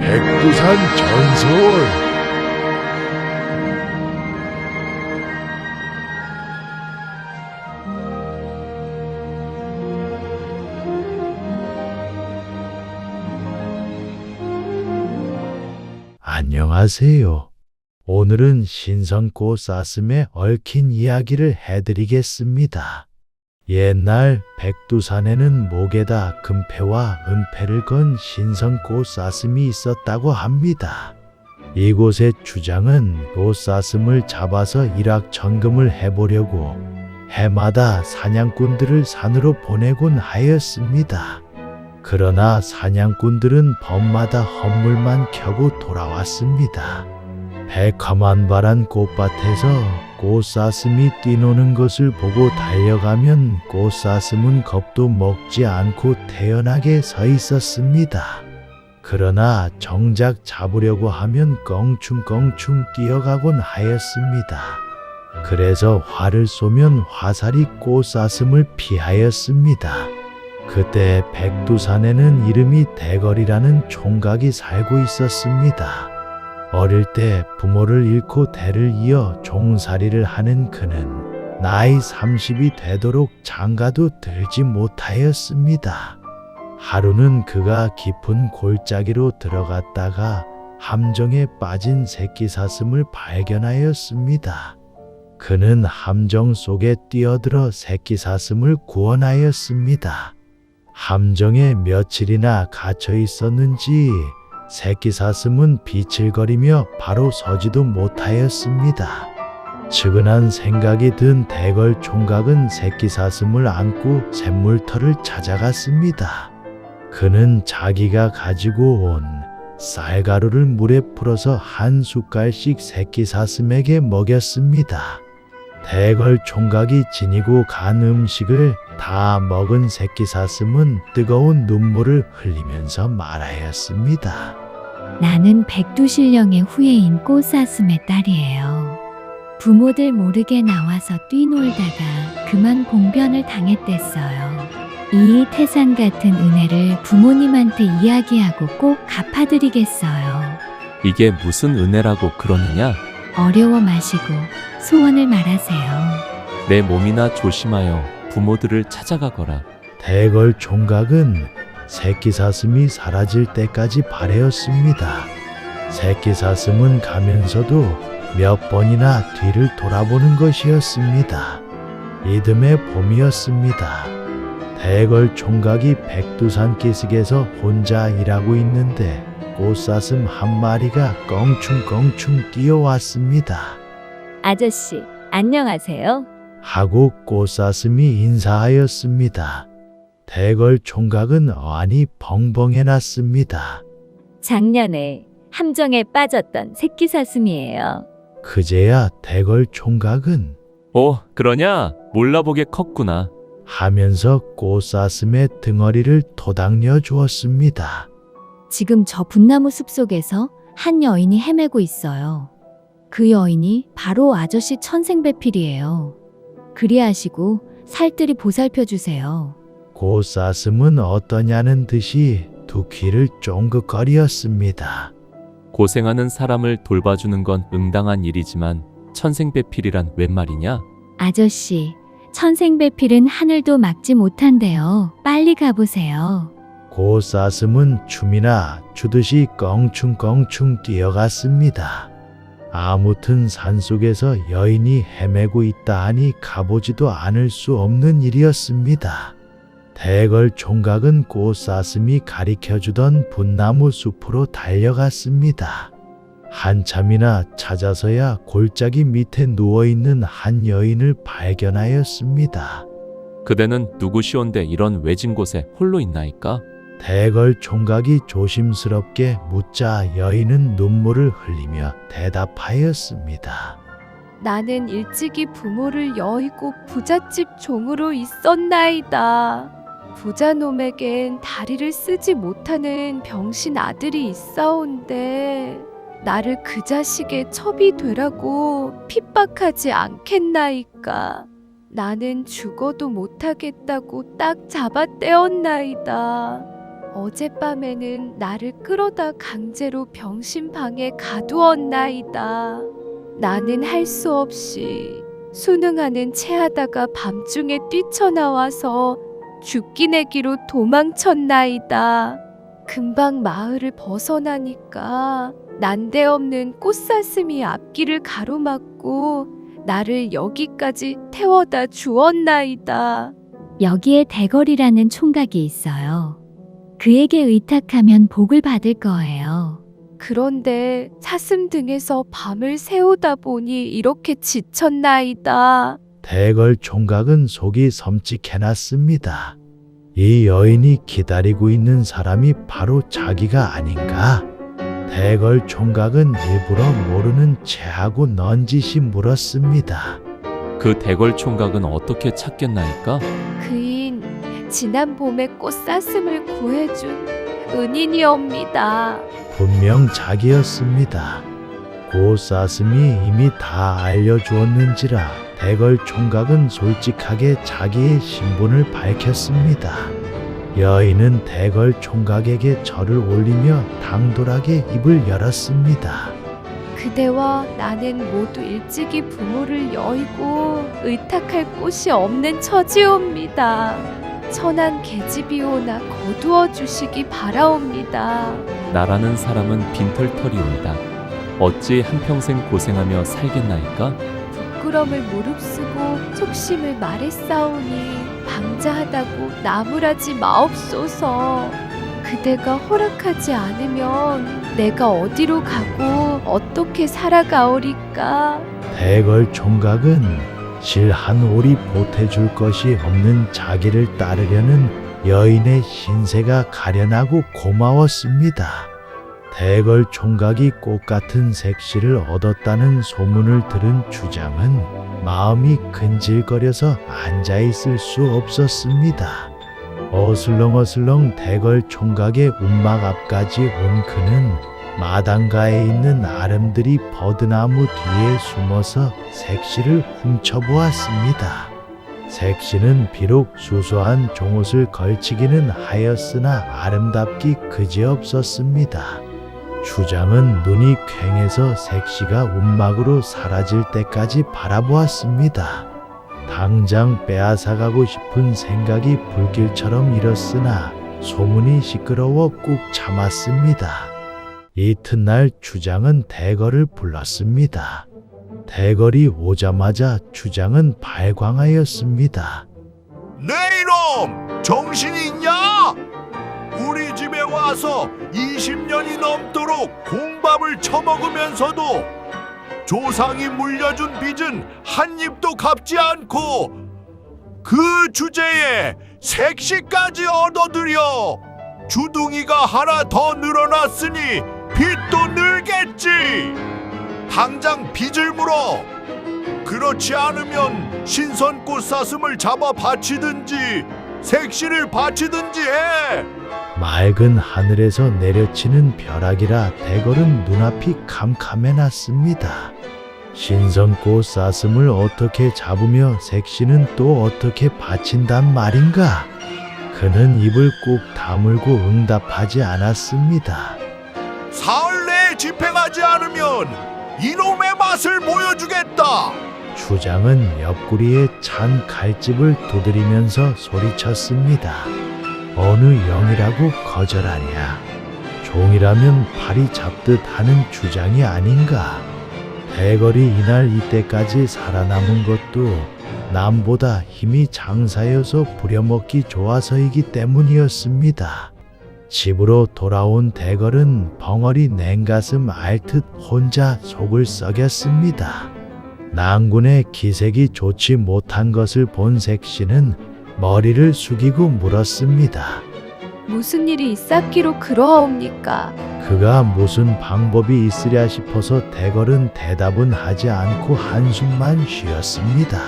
백두산 전설. 안녕하세요. 오늘은 신선꽃 사슴에 얽힌 이야기를 해드리겠습니다. 옛날 백두산에는 목에다 금패와 은패를 건 신선꽃 사슴이 있었다고 합니다. 이곳의 주장은 꽃사슴을 잡아서 일확천금을 해보려고 해마다 사냥꾼들을 산으로 보내곤 하였습니다. 그러나 사냥꾼들은 밤마다 헛물만 켜고 돌아왔습니다. 백화만발한 꽃밭에서 꽃사슴이 뛰노는 것을 보고 달려가면 꽃사슴은 겁도 먹지 않고 태연하게 서 있었습니다. 그러나 정작 잡으려고 하면 껑충껑충 뛰어가곤 하였습니다. 그래서 활을 쏘면 화살이 꽃사슴을 피하였습니다. 그때 백두산에는 이름이 대걸이라는 총각이 살고 있었습니다. 어릴 때 부모를 잃고 대를 이어 종살이를 하는 그는 나이 30이 되도록 장가도 들지 못하였습니다. 하루는 그가 깊은 골짜기로 들어갔다가 함정에 빠진 새끼사슴을 발견하였습니다. 그는 함정 속에 뛰어들어 새끼사슴을 구원하였습니다. 함정에 며칠이나 갇혀 있었는지 새끼사슴은 비칠거리며 바로 서지도 못하였습니다. 측은한 생각이 든 대걸 총각은 새끼사슴을 안고 샘물터를 찾아갔습니다. 그는 자기가 가지고 온 쌀가루를 물에 풀어서 한 숟갈씩 새끼사슴에게 먹였습니다. 대걸 총각이 지니고 간 음식을 다 먹은 새끼사슴은 뜨거운 눈물을 흘리면서 말하였습니다. 나는 백두신령의 후예인 꽃사슴의 딸이에요. 부모들 모르게 나와서 뛰놀다가 그만 봉변을 당했댔어요. 이 태산 같은 은혜를 부모님한테 이야기하고 꼭 갚아드리겠어요. 이게 무슨 은혜라고 그러느냐? 어려워 마시고 소원을 말하세요. 내 몸이나 조심하여 부모들을 찾아가거라. 대걸 총각은 새끼사슴이 사라질 때까지 바라였습니다. 새끼사슴은 가면서도 몇 번이나 뒤를 돌아보는 것이었습니다. 이듬해 봄이었습니다. 대걸 총각이 백두산 기슭에서 혼자 일하고 있는데 꽃사슴 한 마리가 껑충껑충 뛰어왔습니다. 아저씨, 안녕하세요. 하고 꽃사슴이 인사하였습니다. 대걸 총각은 어안이 벙벙해났습니다. 작년에 함정에 빠졌던 새끼사슴이에요. 그제야 대걸 총각은 그러냐? 몰라보게 컸구나. 하면서 꽃사슴의 등허리를 토닥여 주었습니다. 지금 저 분나무 숲속에서 한 여인이 헤매고 있어요. 그 여인이 바로 아저씨 천생배필이에요. 그리하시고 살뜰히 보살펴 주세요. 꽃사슴은 어떠냐는 듯이 두 귀를 쫑긋거리었습니다. 고생하는 사람을 돌봐주는 건 응당한 일이지만 천생배필이란 웬 말이냐? 아저씨, 천생배필은 하늘도 막지 못한대요. 빨리 가보세요. 꽃사슴은 춤이나 추듯이 껑충껑충 뛰어갔습니다. 아무튼 산속에서 여인이 헤매고 있다 하니 가보지도 않을 수 없는 일이었습니다. 대걸 총각은 꽃사슴이 가리켜주던 분나무 숲으로 달려갔습니다. 한참이나 찾아서야 골짜기 밑에 누워있는 한 여인을 발견하였습니다. 그대는 누구시온데 이런 외진 곳에 홀로 있나이까? 대걸 총각이 조심스럽게 묻자 여인은 눈물을 흘리며 대답하였습니다. 나는 일찍이 부모를 여의고 부잣집 종으로 있었나이다. 부자놈에겐 다리를 쓰지 못하는 병신 아들이 있사온데 나를 그 자식의 첩이 되라고 핍박하지 않겠나이까. 나는 죽어도 못하겠다고 딱 잡아떼었나이다. 어젯밤에는 나를 끌어다 강제로 병신방에 가두었나이다. 나는 할 수 없이 수능하는 체하다가 밤중에 뛰쳐나와서 죽기 내기로 도망쳤나이다. 금방 마을을 벗어나니까 난데없는 꽃사슴이 앞길을 가로막고 나를 여기까지 태워다 주었나이다. 여기에 대걸이라는 총각이 있어요. 그에게 의탁하면 복을 받을 거예요. 그런데 사슴 등에서 밤을 새우다 보니 이렇게 지쳤나이다. 대걸 총각은 속이 섬찟해놨습니다. 이 여인이 기다리고 있는 사람이 바로 자기가 아닌가? 대걸 총각은 일부러 모르는 체하고 넌지시 물었습니다. 그 대걸 총각은 어떻게 찾겠나이까? 그인 지난 봄에 꽃사슴을 구해준 은인이옵니다. 분명 자기였습니다. 고사슴이 이미 다 알려주었는지라 대걸 총각은 솔직하게 자기의 신분을 밝혔습니다. 여인은 대걸 총각에게 절을 올리며 당돌하게 입을 열었습니다. 그대와 나는 모두 일찍이 부모를 여의고 의탁할 곳이 없는 처지옵니다. 천한 계집이오나 거두어 주시기 바라옵니다. 나라는 사람은 빈털터리온다. 어찌 한평생 고생하며 살겠나이까? 부끄럼을 무릅쓰고 속심을 말했사오니 방자하다고 나무라지 마옵소서. 그대가 허락하지 않으면 내가 어디로 가고 어떻게 살아가오리까? 대걸 총각은 실 한 올이 보태줄 것이 없는 자기를 따르려는 여인의 신세가 가련하고 고마웠습니다. 대걸 총각이 꽃 같은 색시를 얻었다는 소문을 들은 주장은 마음이 근질거려서 앉아있을 수 없었습니다. 어슬렁어슬렁 대걸 총각의 움막 앞까지 온 그는 마당가에 있는 아름드리 버드나무 뒤에 숨어서 색시를 훔쳐보았습니다. 색시는 비록 수수한 종옷을 걸치기는 하였으나 아름답기 그지없었습니다. 주장은 눈이 퀭해서 색시가 움막으로 사라질 때까지 바라보았습니다. 당장 빼앗아가고 싶은 생각이 불길처럼 일었으나 소문이 시끄러워 꾹 참았습니다. 이튿날 주장은 대걸을 불렀습니다. 대걸이 오자마자 주장은 발광하였습니다. 내 이놈! 정신이 있냐? 우리 집에 와서 20년이 넘도록 공밥을 처먹으면서도 조상이 물려준 빚은 한 입도 갚지 않고 그 주제에 색시까지 얻어들여 주둥이가 하나 더 늘어났으니 빚도 늘겠지. 당장 빚을 물어. 그렇지 않으면 신선 꽃사슴을 잡아 바치든지 색시를 바치든지 해. 맑은 하늘에서 내려치는 벼락이라 대걸은 눈앞이 캄캄해놨습니다. 신선꽃 사슴을 어떻게 잡으며 색시는 또 어떻게 바친단 말인가? 그는 입을 꾹 다물고 응답하지 않았습니다. 사흘 내에 집행하지 않으면 이놈의 맛을 보여주겠다. 주장은 옆구리에 찬 칼집을 두드리면서 소리쳤습니다. 어느 영이라고 거절하랴. 종이라면 팔이 잡듯 하는 주장이 아닌가. 대걸이 이날 이때까지 살아남은 것도 남보다 힘이 장사여서 부려먹기 좋아서이기 때문이었습니다. 집으로 돌아온 대걸은 벙어리 냉가슴 앓듯 혼자 속을 썩였습니다. 낭군의 기색이 좋지 못한 것을 본 색시는 머리를 숙이고 물었습니다. 무슨 일이 있었기로 그러하옵니까? 그가 무슨 방법이 있으랴 싶어서 대걸은 대답은 하지 않고 한숨만 쉬었습니다.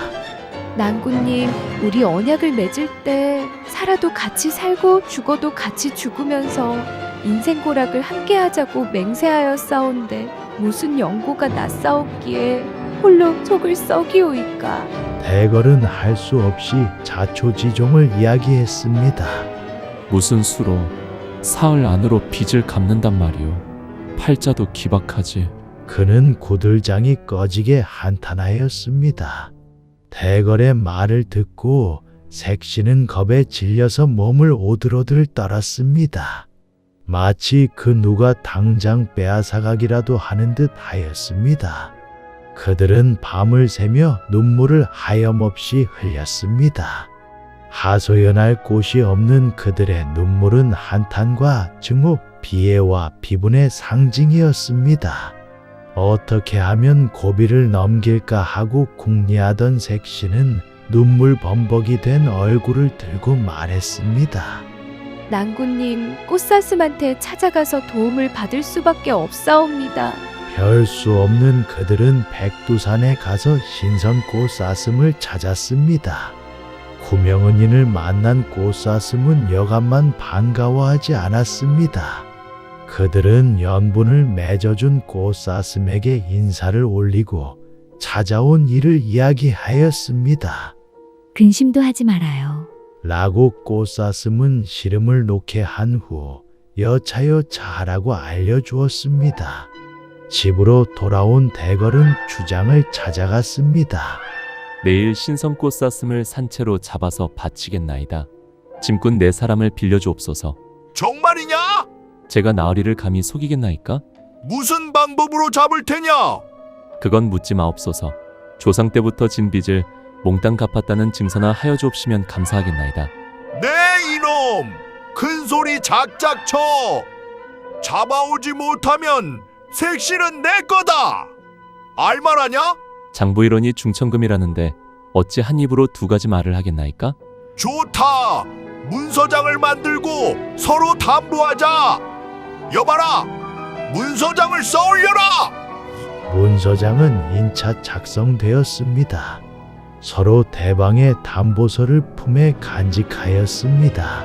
낭군님, 우리 언약을 맺을 때 살아도 같이 살고 죽어도 같이 죽으면서 인생고락을 함께하자고 맹세하였사온데 무슨 영고가 났사옵기에 홀로 속을 썩이오이까? 대걸은 할 수 없이 자초지종을 이야기했습니다. 무슨 수로 사흘 안으로 빚을 갚는단 말이오. 팔자도 기박하지. 그는 구들장이 꺼지게 한탄하였습니다. 대걸의 말을 듣고 색시는 겁에 질려서 몸을 오들오들 떨었습니다. 마치 그 누가 당장 빼앗아가기라도 하는 듯 하였습니다. 그들은 밤을 새며 눈물을 하염없이 흘렸습니다. 하소연할 곳이 없는 그들의 눈물은 한탄과 증오, 비애와 비분의 상징이었습니다. 어떻게 하면 고비를 넘길까 하고 궁리하던 색시는 눈물 범벅이 된 얼굴을 들고 말했습니다. 난구님, 꽃사슴한테 찾아가서 도움을 받을 수밖에 없사옵니다. 별 수 없는 그들은 백두산에 가서 신선 꽃사슴을 찾았습니다. 구명은인을 만난 꽃사슴은 여간만 반가워하지 않았습니다. 그들은 연분을 맺어준 꽃사슴에게 인사를 올리고 찾아온 일을 이야기하였습니다. 근심도 하지 말아요. 라고 꽃사슴은 시름을 놓게 한 후 여차여 자하라고 알려주었습니다. 집으로 돌아온 대걸은 주장을 찾아갔습니다. 내일 신성꽃 쌌음을 산채로 잡아서 바치겠나이다. 짐꾼 4사람을 빌려주옵소서. 정말이냐? 제가 나으리를 감히 속이겠나이까? 무슨 방법으로 잡을 테냐? 그건 묻지 마옵소서. 조상 때부터 진 빚을 몽땅 갚았다는 증서나 하여 주옵시면 감사하겠나이다. 네 이놈! 큰 소리 작작 쳐! 잡아오지 못하면 색시는 내 거다! 알만하냐? 장부일원이 중천금이라는데 어찌 한 입으로 2가지 말을 하겠나이까? 좋다! 문서장을 만들고 서로 담보하자! 여봐라! 문서장을 써올려라! 문서장은 인차 작성되었습니다. 서로 대방의 담보서를 품에 간직하였습니다.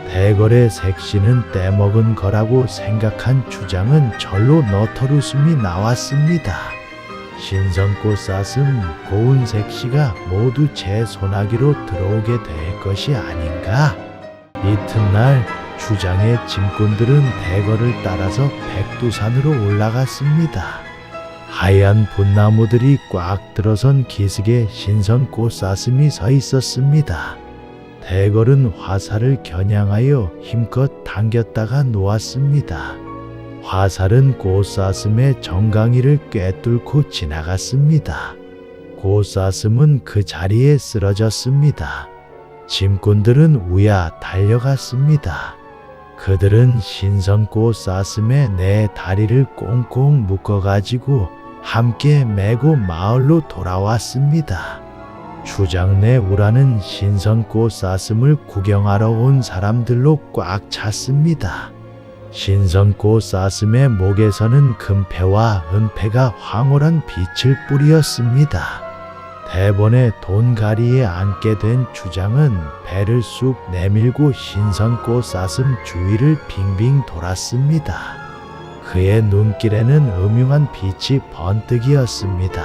대걸의 색시는 떼먹은 거라고 생각한 주장은 절로 너털웃음이 나왔습니다. 신성꽃 쌌음 고운 색시가 모두 제 소나기로 들어오게 될 것이 아닌가? 이튿날 주장의 짐꾼들은 대걸을 따라서 백두산으로 올라갔습니다. 하얀 붓나무들이 꽉 들어선 기슭에 신선 꽃사슴이 서 있었습니다. 대걸은 화살을 겨냥하여 힘껏 당겼다가 놓았습니다. 화살은 꽃사슴의 정강이를 꿰뚫고 지나갔습니다. 꽃사슴은 그 자리에 쓰러졌습니다. 짐꾼들은 우야 달려갔습니다. 그들은 신선 꽃사슴의 4다리를 꽁꽁 묶어가지고 함께 메고 마을로 돌아왔습니다. 주장내 우라는 신선 꽃사슴을 구경하러 온 사람들로 꽉 찼습니다. 신선 꽃사슴의 목에서는 금패와 은패가 황홀한 빛을 뿌리었습니다. 대번에 돈가리에 앉게 된 주장은 배를 쑥 내밀고 신선 꽃사슴 주위를 빙빙 돌았습니다. 그의 눈길에는 음흉한 빛이 번뜩이었습니다.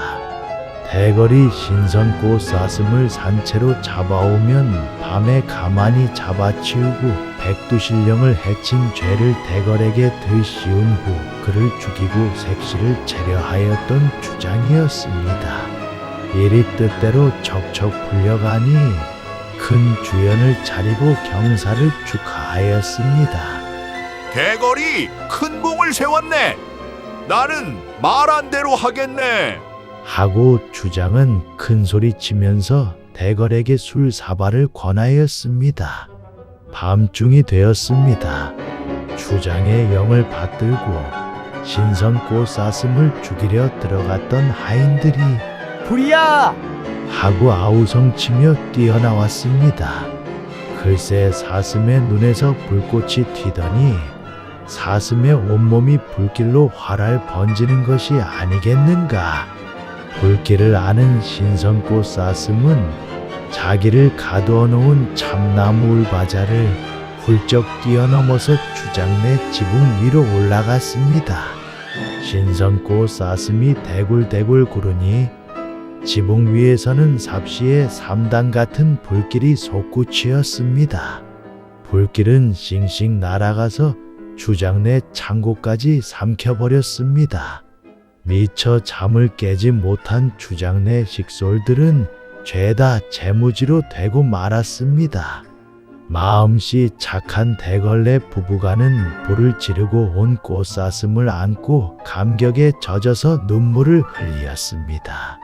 대걸이 신선 꽃사슴을 산채로 잡아오면 밤에 가만히 잡아치우고 백두신령을 해친 죄를 대걸에게 들씌운 후 그를 죽이고 색시를 재려하였던 주장이었습니다. 일이 뜻대로 척척 풀려가니 큰 주연을 차리고 경사를 축하하였습니다. 대걸이 큰 공을 세웠네. 나는 말한 대로 하겠네. 하고 주장은 큰 소리 치면서 대걸에게 술 사발을 권하였습니다. 밤중이 되었습니다. 주장의 영을 받들고 신선 꽃사슴을 죽이려 들어갔던 하인들이 불이야! 하고 아우성치며 뛰어나왔습니다. 글쎄 사슴의 눈에서 불꽃이 튀더니 사슴의 온몸이 불길로 활활 번지는 것이 아니겠는가. 불길을 아는 신선꽃 사슴은 자기를 가두어 놓은 참나무 울바자를 훌쩍 뛰어넘어서 주장내 지붕 위로 올라갔습니다. 신선꽃 사슴이 대굴대굴 구르니 지붕 위에서는 삽시의 3단 같은 불길이 솟구치었습니다. 불길은 싱싱 날아가서 주장 내 창고까지 삼켜버렸습니다. 미처 잠을 깨지 못한 주장 내 식솔들은 죄다 재무지로 되고 말았습니다. 마음씨 착한 대걸레 부부가는 불을 지르고 온 꽃사슴을 안고 감격에 젖어서 눈물을 흘렸습니다.